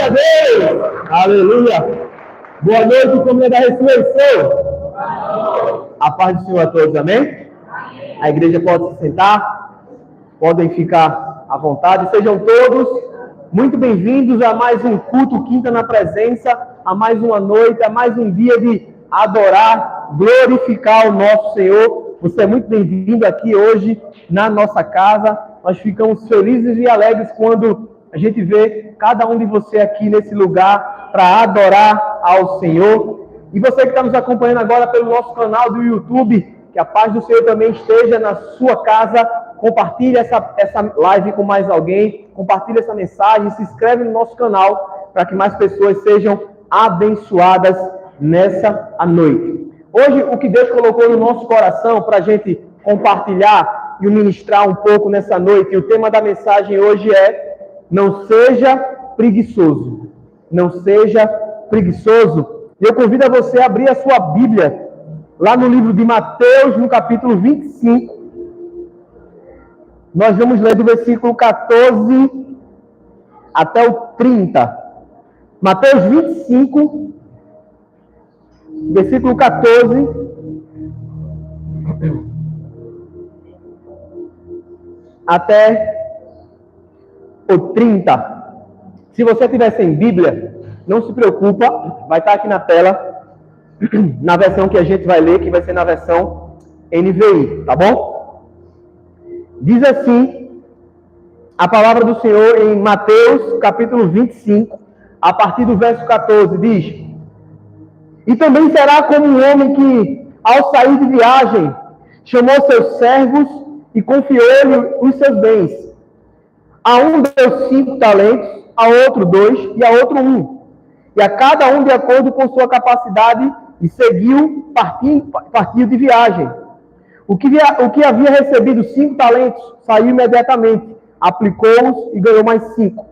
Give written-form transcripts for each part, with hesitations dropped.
Glória a Deus! Aleluia! Boa noite, família da ressurreição! A paz do Senhor a todos, amém? A igreja pode se sentar, podem ficar à vontade. Sejam todos muito bem-vindos a mais um culto Quinta na Presença, a mais uma noite, a mais um dia de adorar, glorificar o nosso Senhor. Você é muito bem-vindo aqui hoje na nossa casa. Nós ficamos felizes e alegres quando a gente vê cada um de você aqui nesse lugar para adorar ao Senhor. E você que está nos acompanhando agora pelo nosso canal do YouTube, que a paz do Senhor também esteja na sua casa. Compartilhe essa live com mais alguém, compartilhe essa mensagem, se inscreve no nosso canal para que mais pessoas sejam abençoadas nessa noite. Hoje, o que Deus colocou no nosso coração para a gente compartilhar e ministrar um pouco nessa noite, e o tema da mensagem hoje é: não seja preguiçoso. Não seja preguiçoso. E eu convido a você a abrir a sua Bíblia lá no livro de Mateus, no capítulo 25. Nós vamos ler do versículo 14 até o 30. Mateus 25, versículo 14 até o 30. Se você tiver sem Bíblia, não se preocupa, vai estar aqui na tela, na versão que a gente vai ler, que vai ser na versão NVI, tá bom? Diz assim a palavra do Senhor em Mateus, capítulo 25, a partir do verso 14, diz: E também será como um homem que, ao sair de viagem, chamou seus servos e confiou-lhe os seus bens. A um deu 5 talentos, a outro 2 e a outro 1. E a cada um de acordo com sua capacidade, e seguiu, partiu de viagem. O que havia recebido 5 talentos, saiu imediatamente, aplicou-os e ganhou mais 5.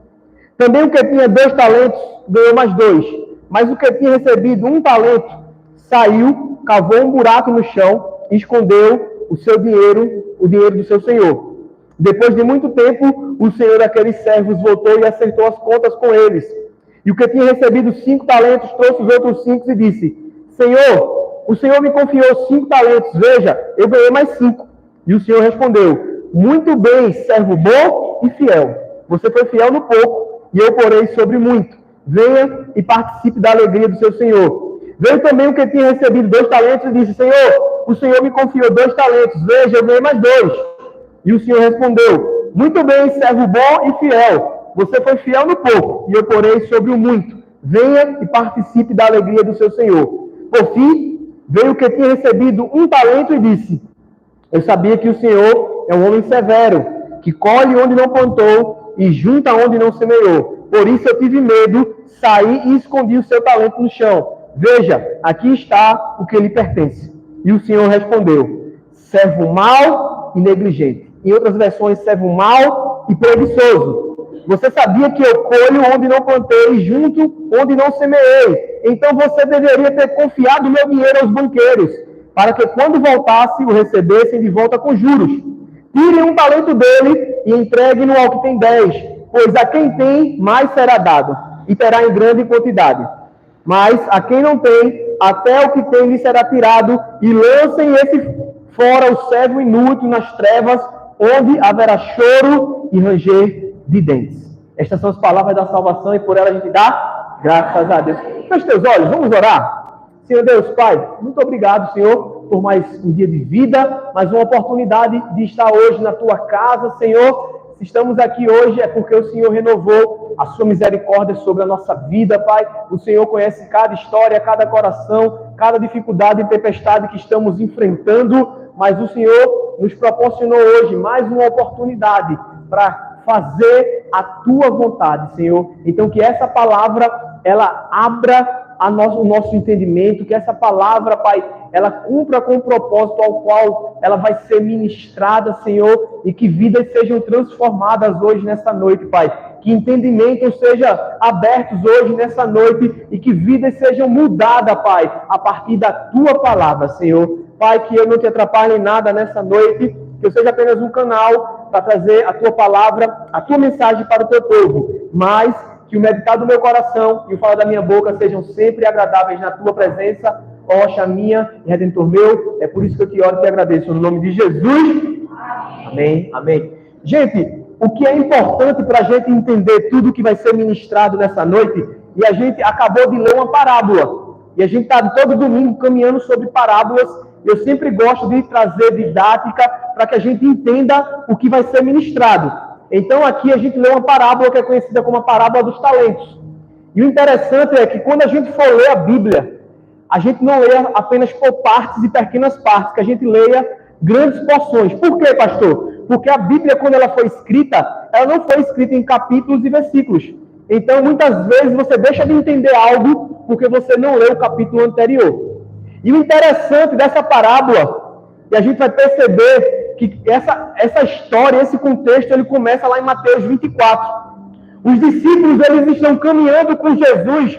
Também o que tinha 2 talentos, ganhou mais 2. Mas o que tinha recebido 1 talento, saiu, cavou um buraco no chão e escondeu o seu dinheiro, o dinheiro do seu senhor. Depois de muito tempo, o senhor daqueles servos voltou e acertou as contas com eles. E o que tinha recebido 5 talentos, trouxe os outros 5 e disse: Senhor, o Senhor me confiou 5 talentos, veja, eu ganhei mais 5. E o Senhor respondeu: Muito bem, servo bom e fiel. Você foi fiel no pouco, e eu porei sobre muito. Venha e participe da alegria do seu Senhor. Veio também o que tinha recebido 2 talentos e disse: Senhor, o Senhor me confiou 2 talentos, veja, eu ganhei mais 2. E o Senhor respondeu: Muito bem, servo bom e fiel. Você foi fiel no pouco, e eu porei sobre o muito. Venha e participe da alegria do seu Senhor. Por fim, veio o que tinha recebido 1 talento e disse: Eu sabia que o Senhor é um homem severo, que colhe onde não plantou e junta onde não semeou. Por isso eu tive medo, saí e escondi o seu talento no chão. Veja, aqui está o que lhe pertence. E o Senhor respondeu: Servo mau e negligente. Em outras versões, servo mau e preguiçoso. Você sabia que eu colho onde não plantei e junto onde não semeei. Então você deveria ter confiado meu dinheiro aos banqueiros, para que quando voltasse o recebessem de volta com juros. Tirem 1 talento dele e entreguem-no ao que tem 10, pois a quem tem, mais será dado, e terá em grande quantidade. Mas a quem não tem, até o que tem lhe será tirado, e lancem esse fora o servo inútil nas trevas, onde haverá choro e ranger de dentes. Estas são as palavras da salvação e por ela a gente dá graças a Deus. Feche teus olhos, vamos orar. Senhor Deus, Pai, muito obrigado, Senhor, por mais um dia de vida, mais uma oportunidade de estar hoje na Tua casa, Senhor. Se estamos aqui hoje é porque o Senhor renovou a Sua misericórdia sobre a nossa vida, Pai. O Senhor conhece cada história, cada coração, cada dificuldade e tempestade que estamos enfrentando, mas o Senhor nos proporcionou hoje mais uma oportunidade para fazer a Tua vontade, Senhor. Então que essa palavra, ela abra o nosso entendimento, que essa palavra, Pai, ela cumpra com o propósito ao qual ela vai ser ministrada, Senhor, e que vidas sejam transformadas hoje nessa noite, Pai. Que entendimentos sejam abertos hoje nessa noite e que vidas sejam mudadas, Pai, a partir da Tua palavra, Senhor. Pai, que eu não te atrapalhe em nada nessa noite, que eu seja apenas um canal para trazer a Tua palavra, a Tua mensagem para o Teu povo, mas que o meditar do meu coração e o falar da minha boca sejam sempre agradáveis na tua presença, ó rocha minha e redentor meu. É por isso que eu te oro e te agradeço. No nome de Jesus. Amém. Amém. Gente, o que é importante para a gente entender tudo que vai ser ministrado nessa noite, e a gente acabou de ler uma parábola, e a gente está todo domingo caminhando sobre parábolas. Eu sempre gosto de trazer didática para que a gente entenda o que vai ser ministrado. Então aqui a gente lê uma parábola que é conhecida como a parábola dos talentos. E o interessante é que quando a gente for ler a Bíblia, a gente não lê apenas por partes e pequenas partes, que a gente leia grandes porções. Por quê, pastor? Porque a Bíblia, quando ela foi escrita, ela não foi escrita em capítulos e versículos. Então, muitas vezes, você deixa de entender algo porque você não leu o capítulo anterior. E o interessante dessa parábola, e a gente vai perceber que essa história, esse contexto, ele começa lá em Mateus 24. Os discípulos, eles estão caminhando com Jesus,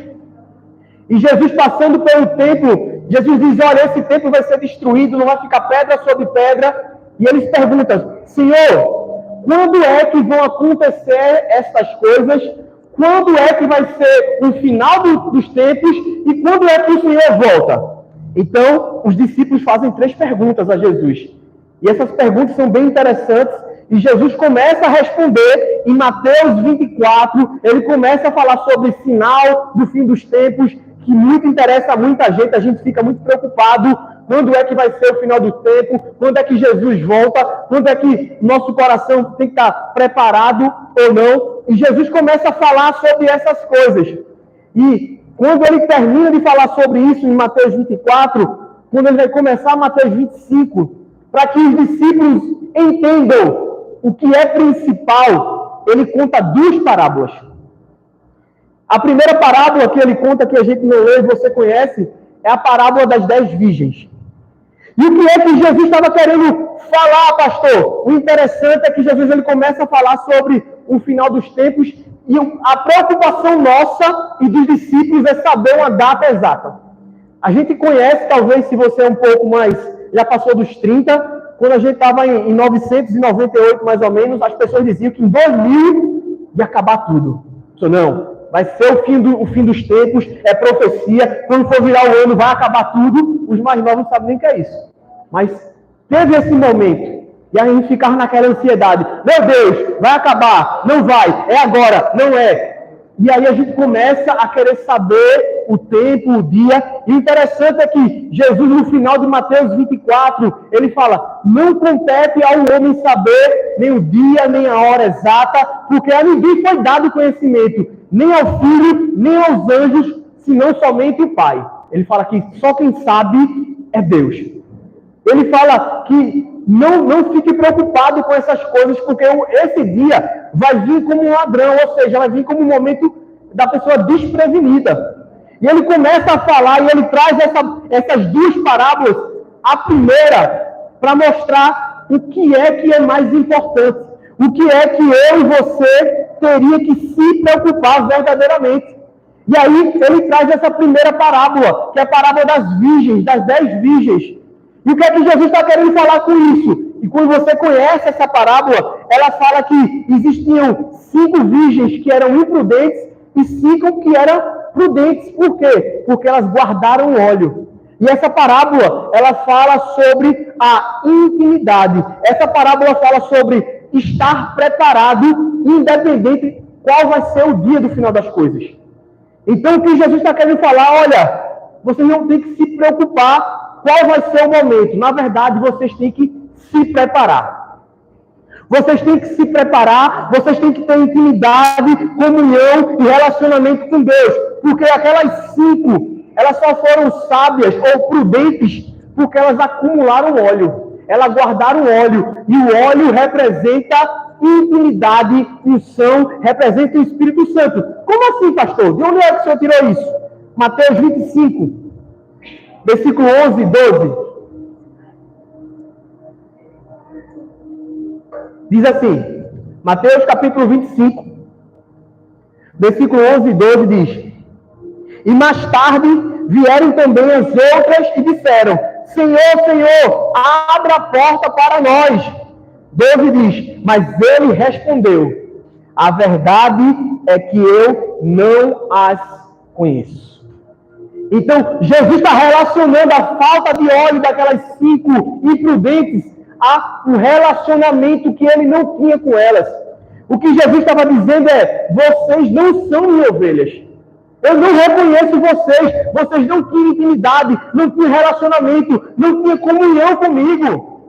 e Jesus passando pelo templo, Jesus diz, olha, esse templo vai ser destruído, não vai ficar pedra sobre pedra. E eles perguntam, Senhor, quando é que vão acontecer essas coisas? Quando é que vai ser o final dos tempos? E quando é que o Senhor volta? Então, os discípulos fazem 3 perguntas a Jesus. E essas perguntas são bem interessantes. E Jesus começa a responder em Mateus 24. Ele começa a falar sobre sinal do fim dos tempos, que muito interessa a muita gente. A gente fica muito preocupado. Quando é que vai ser o final do tempo? Quando é que Jesus volta? Quando é que nosso coração tem que estar preparado ou não? E Jesus começa a falar sobre essas coisas. E quando ele termina de falar sobre isso em Mateus 24, quando ele vai começar Mateus 25, para que os discípulos entendam o que é principal, ele conta 2 parábolas. A primeira parábola que ele conta, que a gente não lê e você conhece, é a parábola das 10 virgens. E o que é que Jesus estava querendo falar, pastor? O interessante é que Jesus ele começa a falar sobre o final dos tempos, e a preocupação nossa e dos discípulos é saber uma data exata. A gente conhece, talvez, se você é um pouco mais, já passou dos 30, quando a gente estava em 998, mais ou menos, as pessoas diziam que em 2000 ia acabar tudo. Isso não, vai ser o fim dos tempos, é profecia, quando for virar o ano vai acabar tudo. Os mais novos não sabem nem o que é isso. Mas teve esse momento, e a gente ficava naquela ansiedade, meu Deus, vai acabar, não vai, é agora, não é. E aí a gente começa a querer saber o tempo, o dia. E o interessante é que Jesus, no final de Mateus 24, ele fala, não compete ao homem saber nem o dia, nem a hora exata, porque a ninguém foi dado conhecimento, nem ao Filho, nem aos anjos, senão somente o Pai. Ele fala que só quem sabe é Deus. Ele fala que não fique preocupado com essas coisas, porque esse dia vai vir como um ladrão, ou seja, vai vir como um momento da pessoa desprevenida. E ele começa a falar, e ele traz essas 2 parábolas. A primeira, para mostrar o que é mais importante. O que é que eu e você teria que se preocupar verdadeiramente. E aí ele traz essa primeira parábola, que é a parábola das virgens, das 10 virgens. E o que é que Jesus está querendo falar com isso? E quando você conhece essa parábola, ela fala que existiam 5 virgens que eram imprudentes e 5 que eram prudentes. Por quê? Porque elas guardaram o óleo. E essa parábola, ela fala sobre a intimidade. Essa parábola fala sobre estar preparado, independente qual vai ser o dia do final das coisas. Então, o que Jesus está querendo falar, olha, vocês não têm que se preocupar qual vai ser o momento. Na verdade, vocês têm que se preparar. Vocês têm que se preparar, vocês têm que ter intimidade, comunhão e relacionamento com Deus. Porque aquelas 5, elas só foram sábias ou prudentes porque elas acumularam óleo. Elas guardaram óleo. E o óleo representa intimidade, unção, representa o Espírito Santo. Como assim, pastor? De onde é que o senhor tirou isso? Mateus 25. Versículo 11 e 12. Diz assim, Mateus capítulo 25, versículo 11 e 12 diz, e mais tarde vieram também as outras e disseram, Senhor, Senhor, abra a porta para nós. 12 diz, mas ele respondeu, a verdade é que eu não as conheço. Então, Jesus está relacionando a falta de óleo daquelas 5 imprudentes a um relacionamento que ele não tinha com elas. O que Jesus estava dizendo é: vocês não são minhas ovelhas. Eu não reconheço vocês. Vocês não tinham intimidade, não tinham relacionamento, não tinham comunhão comigo.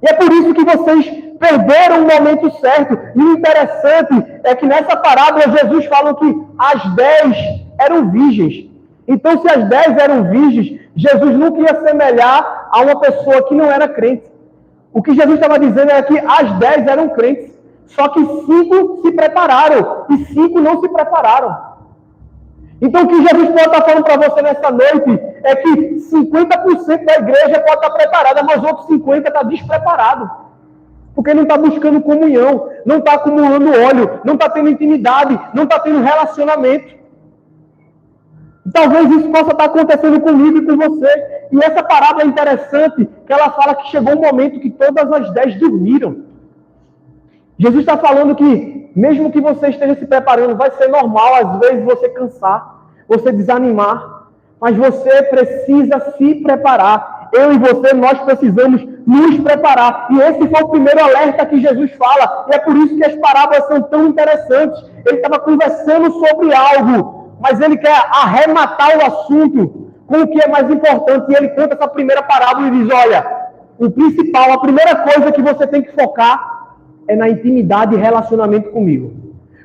E é por isso que vocês perderam o momento certo. E o interessante é que nessa parábola Jesus fala que as 10 eram virgens. Então, se as 10 eram virgens, Jesus nunca ia semelhar a uma pessoa que não era crente. O que Jesus estava dizendo era que as 10 eram crentes. Só que 5 se prepararam e 5 não se prepararam. Então, o que Jesus pode estar falando para você nessa noite é que 50% da igreja pode estar preparada, mas outros 50% está despreparado. Porque não está buscando comunhão, não está acumulando óleo, não está tendo intimidade, não está tendo relacionamento. Talvez isso possa estar acontecendo comigo e com você. E essa parábola é interessante, que ela fala que chegou um momento que todas as 10 dormiram. Jesus está falando que, mesmo que você esteja se preparando, vai ser normal, às vezes, você cansar, você desanimar, mas você precisa se preparar. Eu e você, nós precisamos nos preparar. E esse foi o primeiro alerta que Jesus fala. E é por isso que as parábolas são tão interessantes. Ele estava conversando sobre algo, mas ele quer arrematar o assunto com o que é mais importante. E ele conta essa primeira parábola e diz: olha, o principal, a primeira coisa que você tem que focar é na intimidade e relacionamento comigo.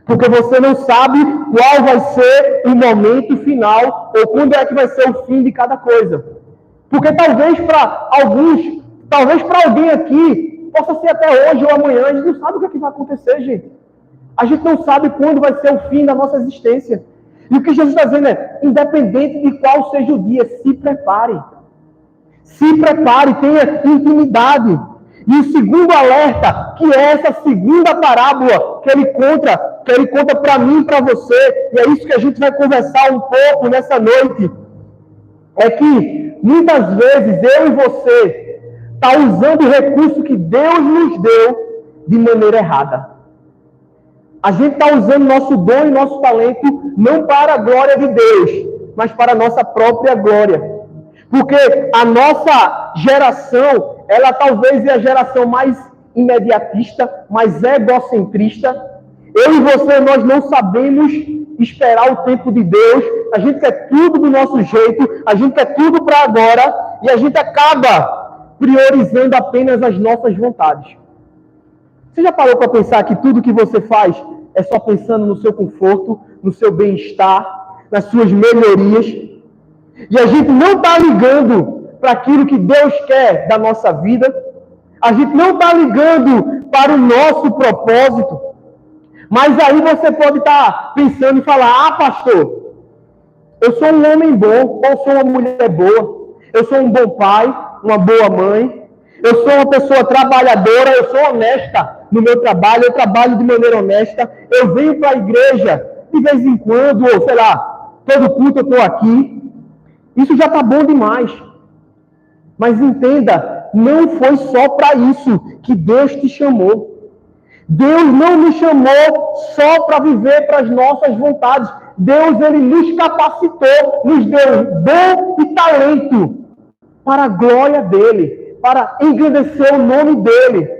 Porque você não sabe qual vai ser o momento final ou quando é que vai ser o fim de cada coisa. Porque talvez para alguns, talvez para alguém aqui, possa ser até hoje ou amanhã, a gente não sabe o que, é que vai acontecer, gente. A gente não sabe quando vai ser o fim da nossa existência. E o que Jesus está dizendo é: independente de qual seja o dia, se prepare. Se prepare, tenha intimidade. E o segundo alerta, que é essa segunda parábola que ele conta para mim e para você, e é isso que a gente vai conversar um pouco nessa noite, é que muitas vezes eu e você está usando o recurso que Deus nos deu de maneira errada. A gente está usando nosso dom e nosso talento não para a glória de Deus, mas para a nossa própria glória. Porque a nossa geração, ela talvez é a geração mais imediatista, mais egocentrista. Eu e você, nós não sabemos esperar o tempo de Deus. A gente quer tudo do nosso jeito, a gente quer tudo para agora, e a gente acaba priorizando apenas as nossas vontades. Você já parou para pensar que tudo que você faz é só pensando no seu conforto, no seu bem-estar, nas suas melhorias? E a gente não está ligando para aquilo que Deus quer da nossa vida. A gente não está ligando para o nosso propósito. Mas aí você pode estar pensando e falar: ah, pastor, eu sou um homem bom, ou sou uma mulher boa, eu sou um bom pai, uma boa mãe, eu sou uma pessoa trabalhadora, eu sou honesta no meu trabalho, eu trabalho de maneira honesta, eu venho para a igreja de vez em quando, ou sei lá, todo culto eu estou aqui. Isso já está bom demais. Mas entenda, não foi só para isso que Deus te chamou. Deus não nos chamou só para viver para as nossas vontades. Deus, ele nos capacitou, nos deu dom e talento para a glória dele, para engrandecer o nome dele.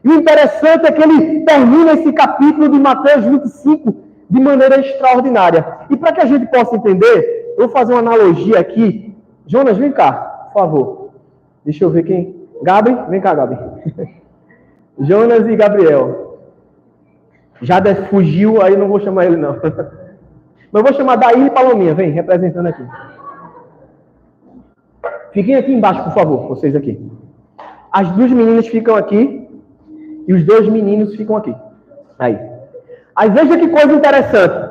E o interessante é que ele termina esse capítulo de Mateus 25 de maneira extraordinária. E para que a gente possa entender, eu vou fazer uma analogia aqui. Jonas, vem cá, por favor. Deixa eu ver quem. Gabi, vem cá, Gabi. Jonas e Gabriel. Jader fugiu, aí não vou chamar ele, não. Mas vou chamar Daí e Palominha, vem, representando aqui. Fiquem aqui embaixo, por favor, vocês aqui. As duas meninas ficam aqui e os dois meninos ficam aqui. Aí. Aí veja que coisa interessante.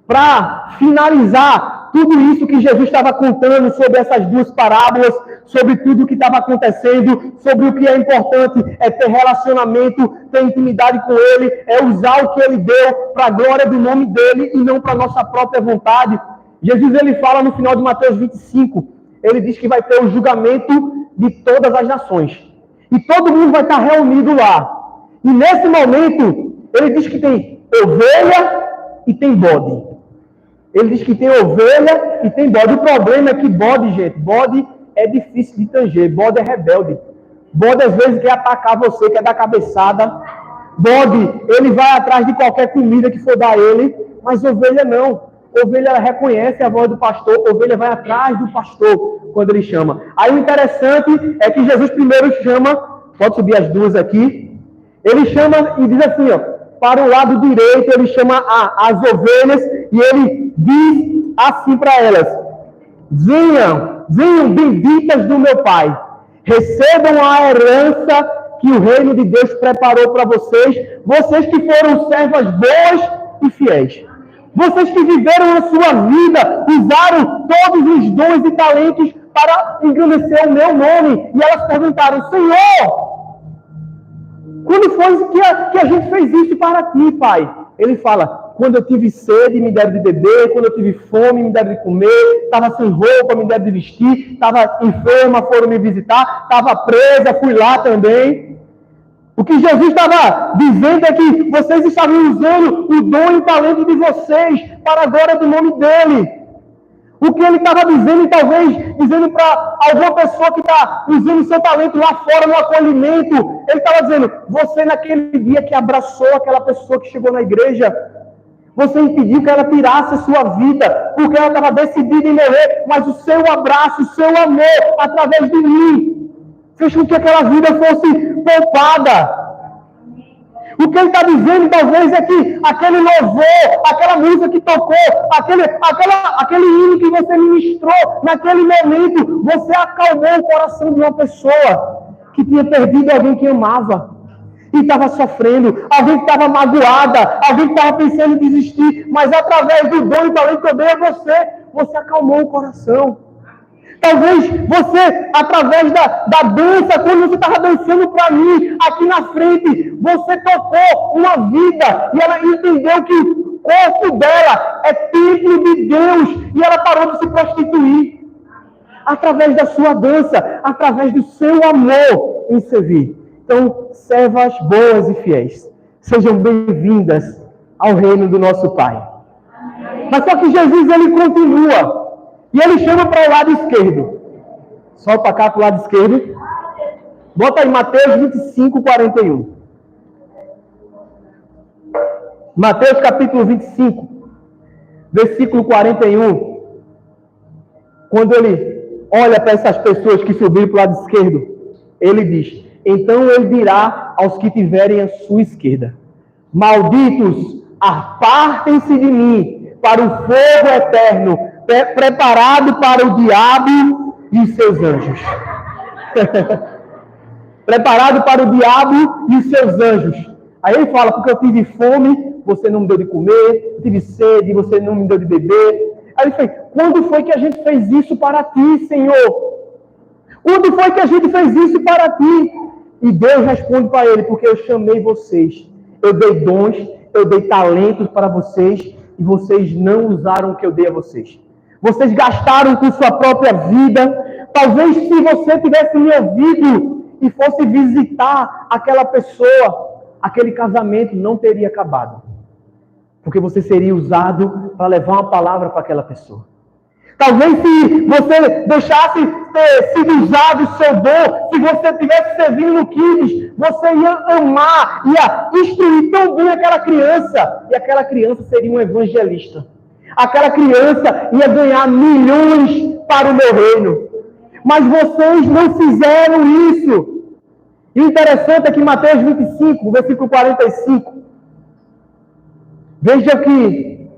Para finalizar tudo isso que Jesus estava contando sobre essas duas parábolas, sobre tudo o que estava acontecendo, sobre o que é importante é ter relacionamento, ter intimidade com Ele, é usar o que Ele deu para a glória do nome dEle e não para a nossa própria vontade. Jesus, ele fala no final de Mateus 25, ele diz que vai ter o julgamento de todas as nações. E todo mundo vai estar reunido lá. E nesse momento, ele diz que tem ovelha e tem bode. Ele diz que tem ovelha e tem bode. O problema é que bode, gente, bode é difícil de tanger. Bode é rebelde. Bode às vezes quer atacar você, quer dar cabeçada. Bode, ele vai atrás de qualquer comida que for dar a ele, mas ovelha não. Ovelha, ela reconhece a voz do pastor, ovelha vai atrás do pastor quando ele chama. Aí o interessante é que Jesus primeiro chama, pode subir as duas aqui, ele chama e diz assim, ó, para o lado direito, ele chama as ovelhas e ele diz assim para elas: venham, benditas do meu Pai, recebam a herança que o reino de Deus preparou para vocês, vocês que foram servas boas e fiéis. Vocês que viveram a sua vida, usaram todos os dons e talentos para engrandecer o meu nome. E elas perguntaram: Senhor, quando foi que a gente fez isso para ti, Pai? Ele fala: quando eu tive sede, me deram de beber, quando eu tive fome, me deram de comer, estava sem roupa, me deram de vestir, estava enferma, foram me visitar, estava presa, fui lá também. O que Jesus estava dizendo é que vocês estavam usando o dom e o talento de vocês para a glória do nome dele. O que ele estava dizendo, talvez dizendo para alguma pessoa que está usando o seu talento lá fora no acolhimento, ele estava dizendo: você naquele dia que abraçou aquela pessoa que chegou na igreja, você impediu que ela tirasse a sua vida, porque ela estava decidida em morrer, mas o seu abraço, o seu amor, através de mim, fez com que aquela vida fosse poupada. O que ele está dizendo, talvez, é que aquele louvor, aquela música que tocou, aquele hino que você ministrou, naquele momento, você acalmou o coração de uma pessoa que tinha perdido alguém que amava e estava sofrendo, alguém que estava magoada, alguém que estava pensando em desistir, mas através do dom e talento que eu dei a você acalmou o coração. Talvez você, através da dança, quando você estava dançando para mim, aqui na frente, você tocou uma vida e ela entendeu que o corpo dela é templo de Deus e ela parou de se prostituir. Através da sua dança, através do seu amor em servir. Então, servas boas e fiéis, sejam bem-vindas ao reino do nosso Pai. Mas só que Jesus, ele continua. E ele chama para o lado esquerdo. Só para cá, para o lado esquerdo. Bota aí Mateus 25, 41. Mateus capítulo 25, versículo 41. Quando ele olha para essas pessoas que subiram para o lado esquerdo, ele diz: então ele dirá aos que tiverem a sua esquerda: malditos, apartem-se de mim para o fogo eterno, preparado para o diabo e os seus anjos. Preparado para o diabo e os seus anjos. Aí ele fala: porque eu tive fome, você não me deu de comer, eu tive sede, você não me deu de beber. Aí ele fala: quando foi que a gente fez isso para ti, Senhor? Quando foi que a gente fez isso para ti? E Deus responde para ele: porque eu chamei vocês, eu dei dons, eu dei talentos para vocês, e vocês não usaram o que eu dei a vocês. Vocês gastaram com sua própria vida. Talvez se você tivesse me ouvido e fosse visitar aquela pessoa, aquele casamento não teria acabado. Porque você seria usado para levar uma palavra para aquela pessoa. Talvez se você deixasse ter sido usado o seu dom, se você tivesse servindo no Kids, você ia amar, ia instruir tão bem aquela criança, e aquela criança seria um evangelista. Aquela criança ia ganhar milhões para o meu reino. Mas vocês não fizeram isso. E o interessante é que Mateus 25, versículo 45, veja que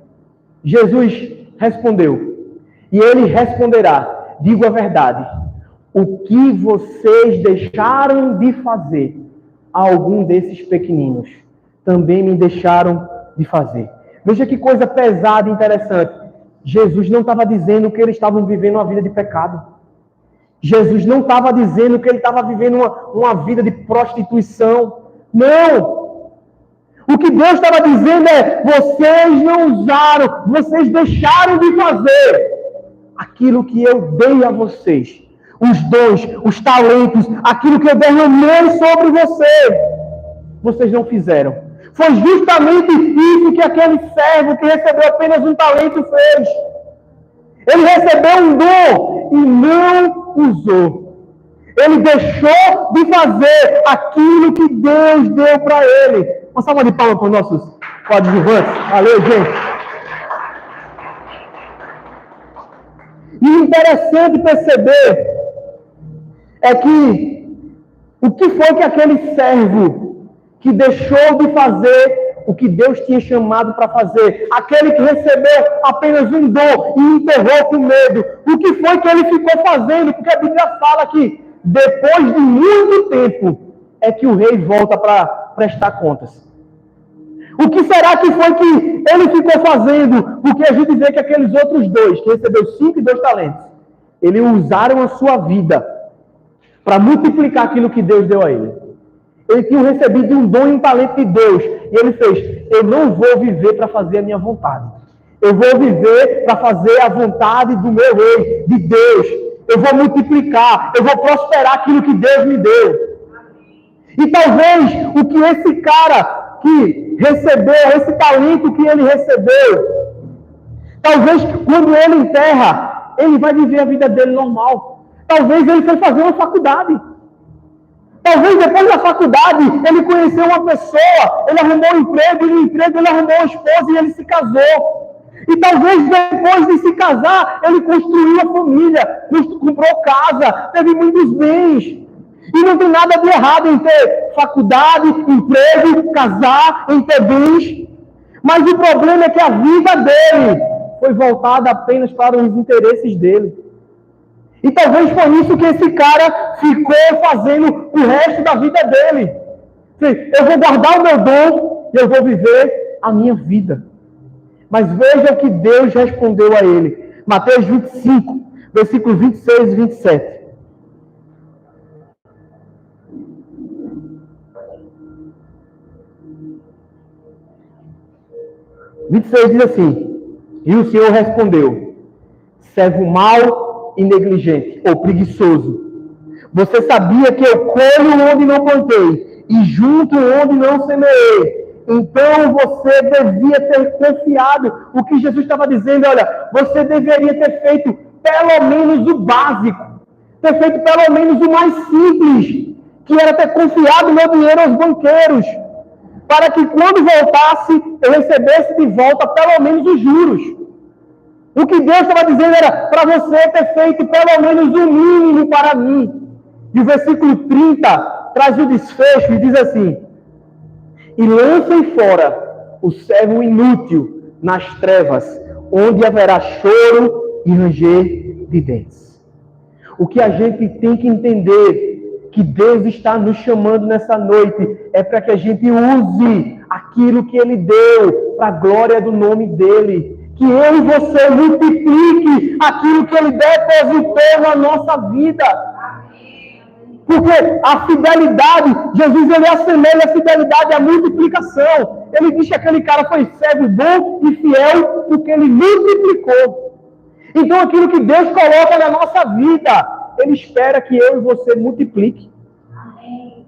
Jesus respondeu. E ele responderá: digo a verdade, o que vocês deixaram de fazer a algum desses pequeninos, também me deixaram de fazer. Veja que coisa pesada e interessante. Jesus não estava dizendo que eles estavam vivendo uma vida de pecado. Jesus não estava dizendo que ele estava vivendo uma vida de prostituição. Não! O que Deus estava dizendo é: vocês não usaram, vocês deixaram de fazer aquilo que eu dei a vocês. Os dons, os talentos, aquilo que eu derramei sobre vocês. Vocês não fizeram. Foi justamente isso que aquele servo que recebeu apenas um talento fez. Ele recebeu um dom e não usou. Ele deixou de fazer aquilo que Deus deu para ele. Uma salva de palmas para os nossos coadjuvantes. Valeu, gente. E o interessante perceber é que o que foi que aquele servo que deixou de fazer o que Deus tinha chamado para fazer, aquele que recebeu apenas um dom e enterrou com medo, o que foi que ele ficou fazendo? Porque a Bíblia fala que depois de muito tempo é que o rei volta para prestar contas. O que será que foi que ele ficou fazendo? Porque a gente vê que aqueles outros dois, que recebeu 5 e 2 talentos, eles usaram a sua vida para multiplicar aquilo que Deus deu a ele. Ele tinha recebido um dom e um talento de Deus. E ele fez, eu não vou viver para fazer a minha vontade. Eu vou viver para fazer a vontade do meu rei, de Deus. Eu vou multiplicar, eu vou prosperar aquilo que Deus me deu. E talvez o que esse cara que recebeu, esse talento que ele recebeu, talvez quando ele enterra, ele vai viver a vida dele normal. Talvez ele foi fazer uma faculdade. Talvez depois da faculdade ele conheceu uma pessoa, ele arrumou um emprego, e no emprego ele arrumou uma esposa e ele se casou. E talvez depois de se casar, ele construiu uma família, comprou casa, teve muitos bens. E não tem nada de errado em ter faculdade, emprego, casar, em ter bens. Mas o problema é que a vida dele foi voltada apenas para os interesses dele. E talvez foi isso que esse cara ficou fazendo o resto da vida dele. Eu vou guardar o meu dom e eu vou viver a minha vida. Mas veja o que Deus respondeu a ele. Mateus 25, versículos 26 e 27. Diz assim: e o Senhor respondeu: servo mau e negligente, ou preguiçoso. Você sabia que eu colho onde não plantei e junto onde não semeei. Então você devia ter confiado. O que Jesus estava dizendo, olha, você deveria ter feito pelo menos o básico. Ter feito pelo menos o mais simples, que era ter confiado meu dinheiro aos banqueiros, para que quando voltasse, eu recebesse de volta pelo menos os juros. O que Deus estava dizendo era para você ter feito pelo menos o mínimo para mim. E o versículo 30 traz o desfecho e diz assim: e lancem fora o servo inútil nas trevas, onde haverá choro e ranger de dentes. O que a gente tem que entender, que Deus está nos chamando nessa noite, é para que a gente use aquilo que Ele deu para a glória do nome dEle. Que eu e você multiplique aquilo que Ele depositou na nossa vida. Porque a fidelidade, Jesus ele assemelha a fidelidade à multiplicação. Ele diz que aquele cara foi servo bom e fiel porque ele multiplicou. Então aquilo que Deus coloca na nossa vida, Ele espera que eu e você multiplique.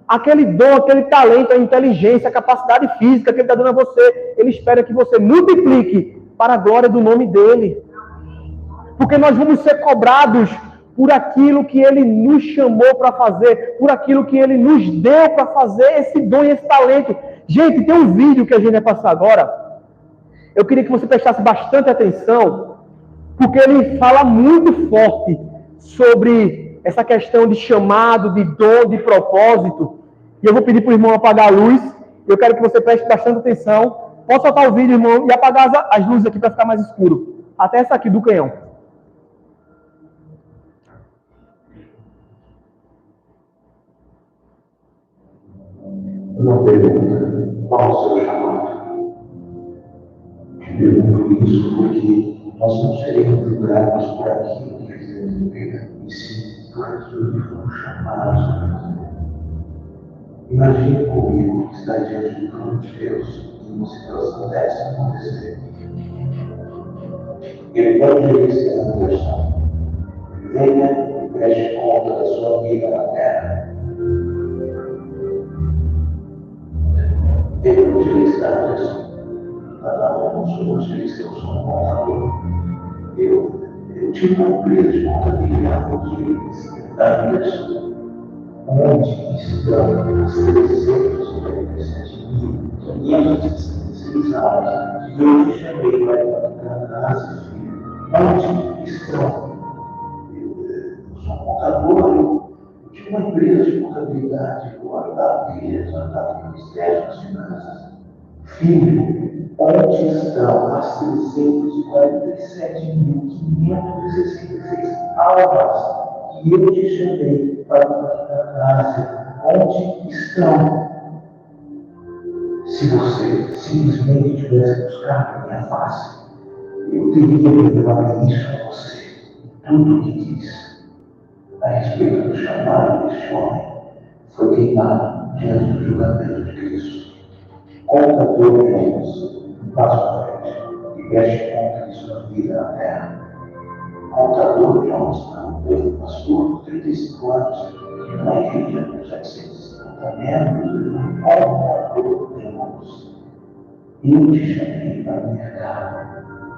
Aquele dom, aquele talento, a inteligência, a capacidade física que Ele está dando a você, Ele espera que você multiplique para a glória do nome dEle. Porque nós vamos ser cobrados por aquilo que Ele nos chamou para fazer, por aquilo que Ele nos deu para fazer, esse dom e esse talento. Gente, tem um vídeo que a gente vai passar agora. Eu queria que você prestasse bastante atenção, porque ele fala muito forte sobre essa questão de chamado, de dom, de propósito. E eu vou pedir para o irmão apagar a luz. Eu quero que você preste bastante atenção. Pode soltar o vídeo, irmão, e apagar as luzes aqui para ficar mais escuro. Até essa aqui do canhão. Uma pergunta: qual o seu chamado? Te pergunto isso porque nós não seremos julgados por aquilo que fizemos no vida, e sim por aquilo que fomos chamados a fazer. Imagine comigo que está diante do trono de Deus e uma situação dessa acontecer. Ele pode dizer a conversão: venha e preste conta da sua vida na terra. Ele pode dizer áreas. Eu não sou motorista, eu sou um contador. Eu tive uma empresa de contabilidade de secretárias, onde estão as 397.566 áreas. E eu te chamei para casa, onde estão. Eu sou um contador, eu tive uma empresa de contabilidade, eu guardava dinheiro, eu andava no Ministério das Finanças. Filho, onde estão as 347.566 almas que eu te chamei para a casa? Onde estão? Se você simplesmente tivesse buscado a minha face, eu teria revelado isso a você. Tudo o que diz a respeito do chamado deste homem foi queimado diante do julgamento de Cristo. Contador de homens, um passo à frente, e veste conta de sua vida na terra. Contador de homens, não, eu, pastor, 35 anos, que não é igreja dos 750 metros, contador de homens. Eu te chamei para o mercado.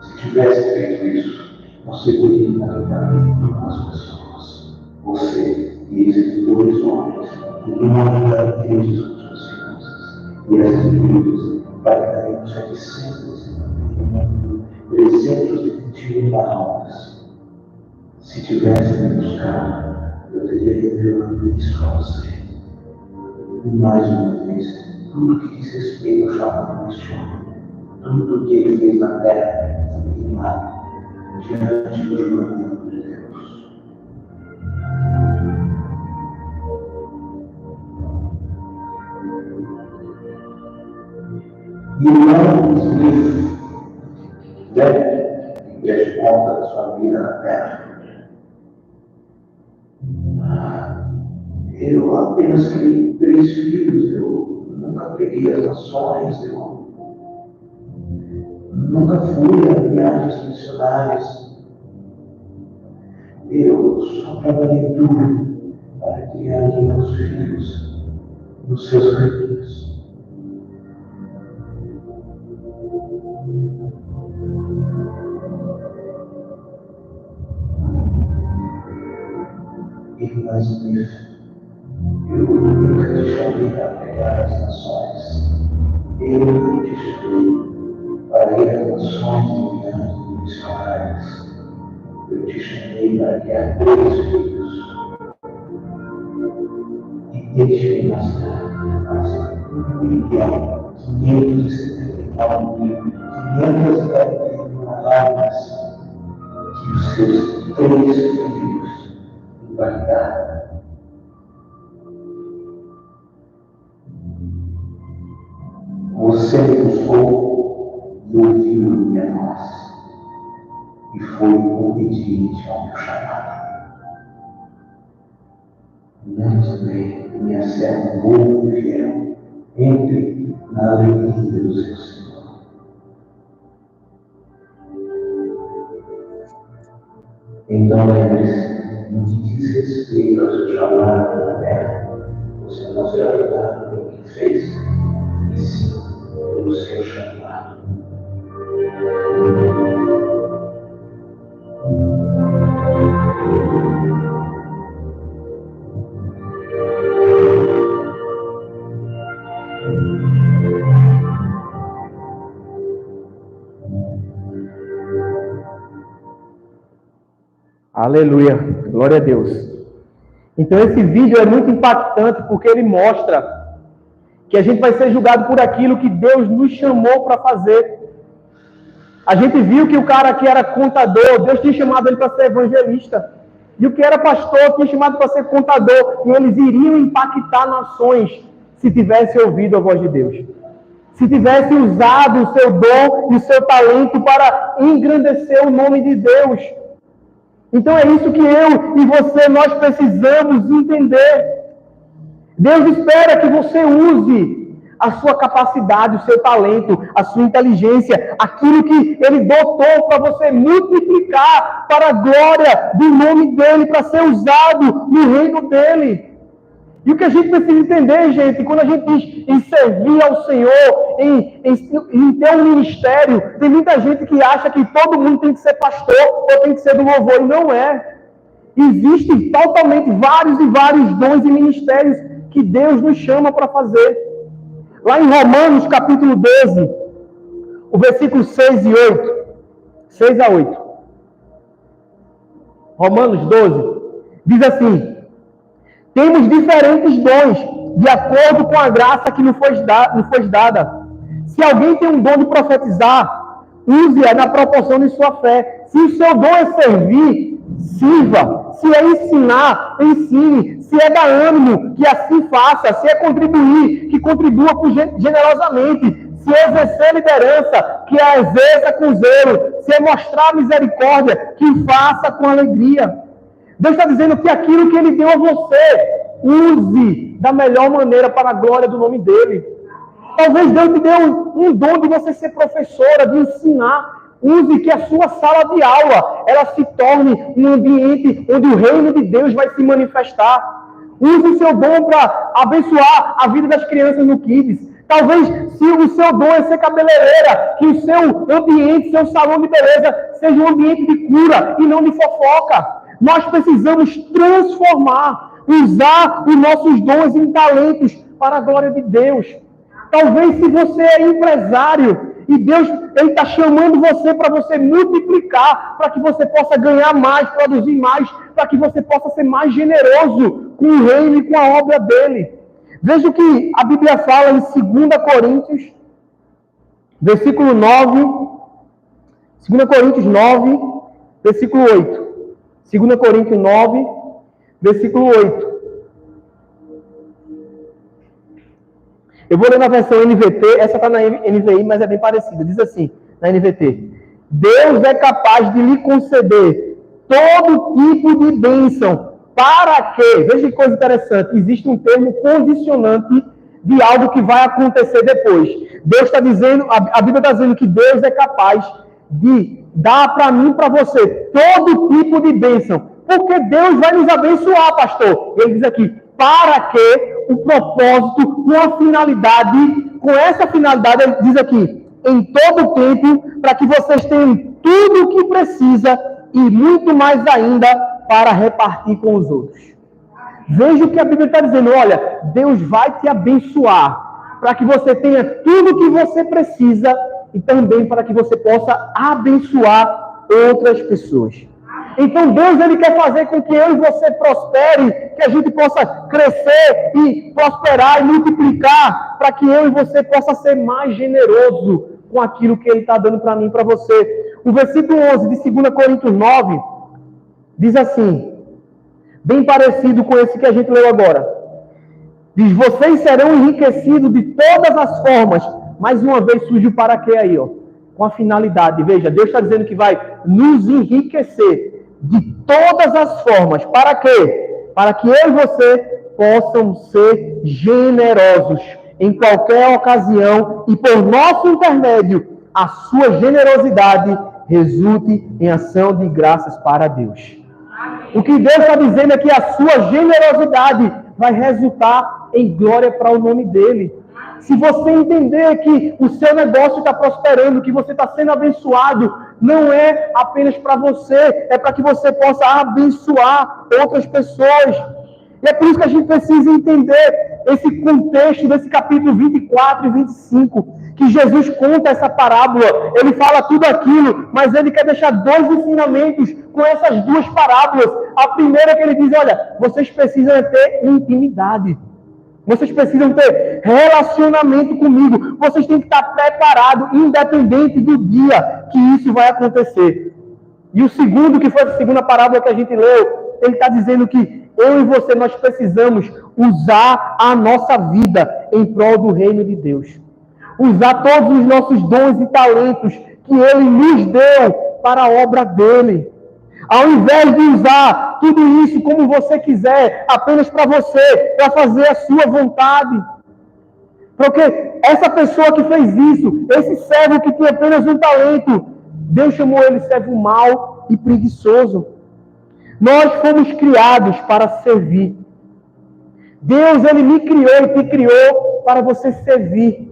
Se tivesse feito isso, você teria encontrado duas pessoas. Você e esses dois homens, uma da igreja dos seus finanças. E essas igrejas pagarem 321 almas. Se tivesse me buscado, eu teria revelado isso a você. E mais uma vez, tudo que diz respeito ao chamado deste homem, tudo que ele fez na terra, foi queimado diante do julgamento de Deus. E não Smith deve conta da sua vida na terra. Eu apenas criei 3 filhos, eu nunca peguei as nações, eu nunca fui a viagens missionárias. Eu só trabalhei duro para criar os meus filhos nos seus caminhos. Irmã Smith, eu nunca te chamei para pregar as nações. Eu nunca te chamei para ir às nações enviando missionários. Eu te chamei para criar 3 filhos. E deixe-me mostrar as 1.579.541 almas que os seus 3 filhos guardar. Você me buscou e ouviu minha voz e foi obediente ao meu chamado. Não também minha serva boa e fiel, entre na alegria do seu Senhor. Então lembre-se, no que diz respeito ao seu chamado na terra, você não será julgado pelo que fez, e sim pelo seu chamado. Aleluia, glória a Deus. Então esse vídeo é muito impactante porque ele mostra que a gente vai ser julgado por aquilo que Deus nos chamou para fazer. A gente viu que o cara que era contador, Deus tinha chamado ele para ser evangelista. E o que era pastor tinha chamado para ser contador. E eles iriam impactar nações se tivesse ouvido a voz de Deus. Se tivesse usado o seu dom e o seu talento para engrandecer o nome de Deus. Então é isso que eu e você, nós precisamos entender. Deus espera que você use a sua capacidade, o seu talento, a sua inteligência, aquilo que Ele dotou para você multiplicar para a glória do nome dEle, para ser usado no reino dEle. E o que a gente precisa entender, gente, quando a gente diz em servir ao Senhor, em ter um ministério, tem muita gente que acha que todo mundo tem que ser pastor ou tem que ser do louvor, e não é. Existem totalmente vários e vários dons e ministérios que Deus nos chama para fazer. Lá em Romanos, capítulo 12, o versículo 6 e 8. 6 a 8. Romanos 12, diz assim: temos diferentes dons, de acordo com a graça que nos foi dada. Se alguém tem um dom de profetizar, use-a na proporção de sua fé. Se o seu dom é servir, sirva. Se é ensinar, ensine. Se é dar ânimo, que assim faça. Se é contribuir, que contribua generosamente. Se é exercer liderança, que a exerça com zelo. Se é mostrar misericórdia, que faça com alegria. Deus está dizendo que aquilo que Ele deu a você, use da melhor maneira para a glória do nome dEle. Talvez Deus te deu um dom de você ser professora, de ensinar. Use que a sua sala de aula, ela se torne um ambiente onde o reino de Deus vai se manifestar. Use o seu dom para abençoar a vida das crianças no Kids. Talvez, se o seu dom é ser cabeleireira, que o seu ambiente, seu salão de beleza, seja um ambiente de cura e não de fofoca. Nós precisamos transformar, usar os nossos dons e talentos para a glória de Deus. Talvez, se você é empresário e Deus está chamando você para você multiplicar, para que você possa ganhar mais, produzir mais, para que você possa ser mais generoso com o reino e com a obra dele. Veja o que a Bíblia fala em 2 Coríntios, versículo 9, 2 Coríntios 9, versículo 8. 2 Coríntios 9, versículo 8. Eu vou ler na versão NVT, essa está na NVI, mas é bem parecida. Diz assim, na NVT: Deus é capaz de lhe conceder todo tipo de bênção, para que, veja que coisa interessante, existe um termo condicionante de algo que vai acontecer depois. Deus está dizendo, a Bíblia está dizendo que Deus é capaz de dar para mim e para você todo tipo de bênção. Porque Deus vai nos abençoar, pastor. Ele diz aqui, para que o propósito, com a finalidade, com essa finalidade, ele diz aqui, em todo tempo, para que vocês tenham tudo o que precisa e muito mais ainda para repartir com os outros. Veja o que a Bíblia está dizendo. Olha, Deus vai te abençoar para que você tenha tudo o que você precisa e também para que você possa abençoar outras pessoas. Então Deus, Ele quer fazer com que eu e você prospere, que a gente possa crescer e prosperar e multiplicar, para que eu e você possa ser mais generoso com aquilo que Ele está dando para mim e para você. O versículo 11 de 2 Coríntios 9 diz assim, bem parecido com esse que a gente leu agora. Diz, vocês serão enriquecidos de todas as formas. Mais uma vez surge o para quê aí, ó, com a finalidade. Veja, Deus está dizendo que vai nos enriquecer de todas as formas. Para quê? Para que eu e você possam ser generosos em qualquer ocasião e por nosso intermédio, a sua generosidade resulte em ação de graças para Deus. O que Deus está dizendo é que a sua generosidade vai resultar em glória para o nome dele. Se você entender que o seu negócio está prosperando, que você está sendo abençoado, não é apenas para você, é para que você possa abençoar outras pessoas. E é por isso que a gente precisa entender esse contexto desse capítulo 24 e 25, que Jesus conta essa parábola, ele fala tudo aquilo, mas ele quer deixar dois ensinamentos com essas duas parábolas. A primeira é que ele diz, olha, vocês precisam ter intimidade. Vocês precisam ter relacionamento comigo. Vocês têm que estar preparados, independente do dia que isso vai acontecer. E o segundo, que foi a segunda parábola que a gente leu, ele está dizendo que eu e você, nós precisamos usar a nossa vida em prol do reino de Deus. Usar todos os nossos dons e talentos que Ele nos deu para a obra dEle. Ao invés de usar tudo isso como você quiser, apenas para você, para fazer a sua vontade. Porque essa pessoa que fez isso, esse servo que tinha apenas um talento, Deus chamou ele de servo mau e preguiçoso. Nós fomos criados para servir. Deus, Ele me criou e te criou para você servir.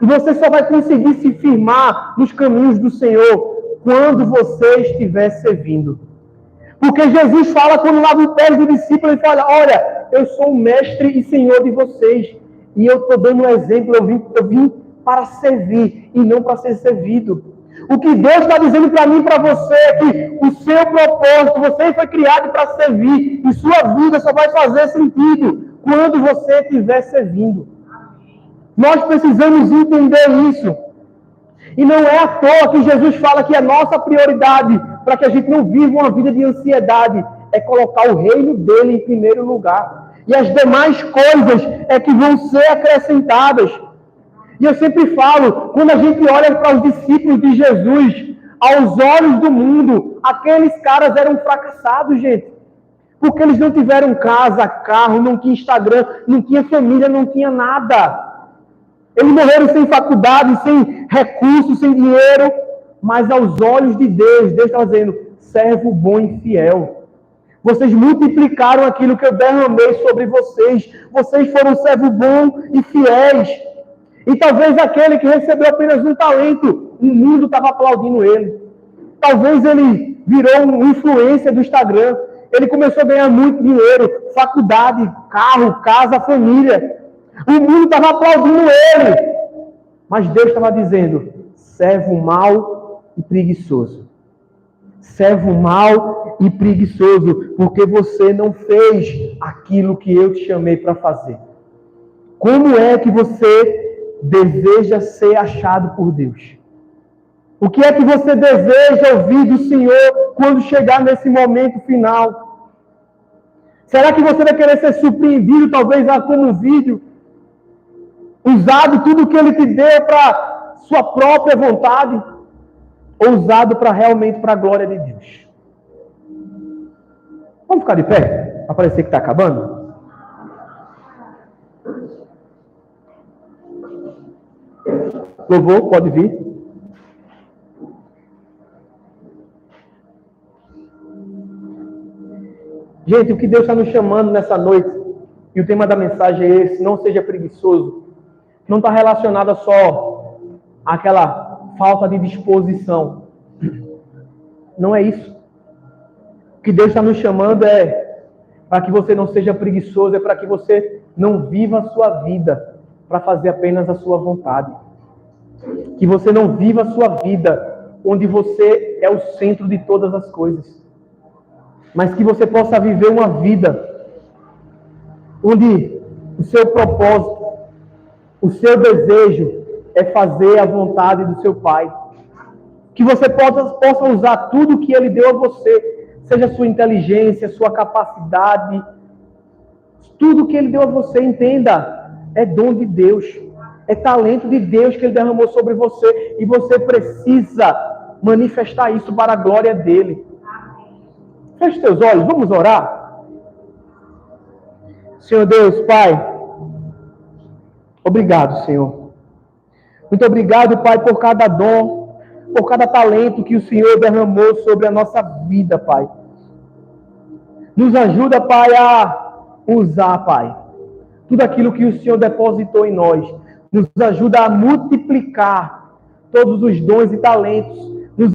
E você só vai conseguir se firmar nos caminhos do Senhor quando você estiver servindo. Porque Jesus fala, quando lava o pé do discípulo, ele fala, olha, eu sou o mestre e senhor de vocês. E eu estou dando um exemplo, eu vim para servir e não para ser servido. O que Deus está dizendo para mim e para você é que o seu propósito, você foi criado para servir. E sua vida só vai fazer sentido quando você estiver servindo. Nós precisamos entender isso. E não é à toa que Jesus fala que a nossa prioridade, para que a gente não viva uma vida de ansiedade, é colocar o reino dele em primeiro lugar. E as demais coisas é que vão ser acrescentadas. E eu sempre falo, quando a gente olha para os discípulos de Jesus, aos olhos do mundo, aqueles caras eram fracassados, gente. Porque eles não tiveram casa, carro, não tinha Instagram, não tinha família, não tinha nada. Eles morreram sem faculdade, sem recursos, sem dinheiro, mas aos olhos de Deus, Deus está dizendo, servo bom e fiel. Vocês multiplicaram aquilo que eu derramei sobre vocês. Vocês foram servo bom e fiéis. E talvez aquele que recebeu apenas um talento, o mundo estava aplaudindo ele. Talvez ele virou um influencer do Instagram. Ele começou a ganhar muito dinheiro, faculdade, carro, casa, família. O mundo estava aplaudindo ele. Mas Deus estava dizendo, servo mau e preguiçoso. Servo mau e preguiçoso, porque você não fez aquilo que eu te chamei para fazer. Como é que você deseja ser achado por Deus? O que é que você deseja ouvir do Senhor quando chegar nesse momento final? Será que você vai querer ser surpreendido, talvez, como um vídeo? Usado tudo que Ele te deu para sua própria vontade? Ou usado realmente para a glória de Deus? Vamos ficar de pé? Para parecer que está acabando? Louvor, pode vir. Gente, o que Deus está nos chamando nessa noite, e o tema da mensagem é esse, não seja preguiçoso, não está relacionado só àquela falta de disposição. Não é isso. O que Deus está nos chamando é para que você não seja preguiçoso, é para que você não viva a sua vida para fazer apenas a sua vontade. Que você não viva a sua vida onde você é o centro de todas as coisas. Mas que você possa viver uma vida onde o seu propósito, o seu desejo é fazer a vontade do seu Pai. Que você possa usar tudo que Ele deu a você, seja a sua inteligência, a sua capacidade, tudo que Ele deu a você, entenda, é dom de Deus, é talento de Deus que Ele derramou sobre você, e você precisa manifestar isso para a glória dEle. Feche teus olhos, vamos orar? Senhor Deus, Pai, obrigado, Senhor. Muito obrigado, Pai, por cada dom, por cada talento que o Senhor derramou sobre a nossa vida, Pai. Nos ajuda, Pai, a usar, Pai, tudo aquilo que o Senhor depositou em nós. Nos ajuda a multiplicar todos os dons e talentos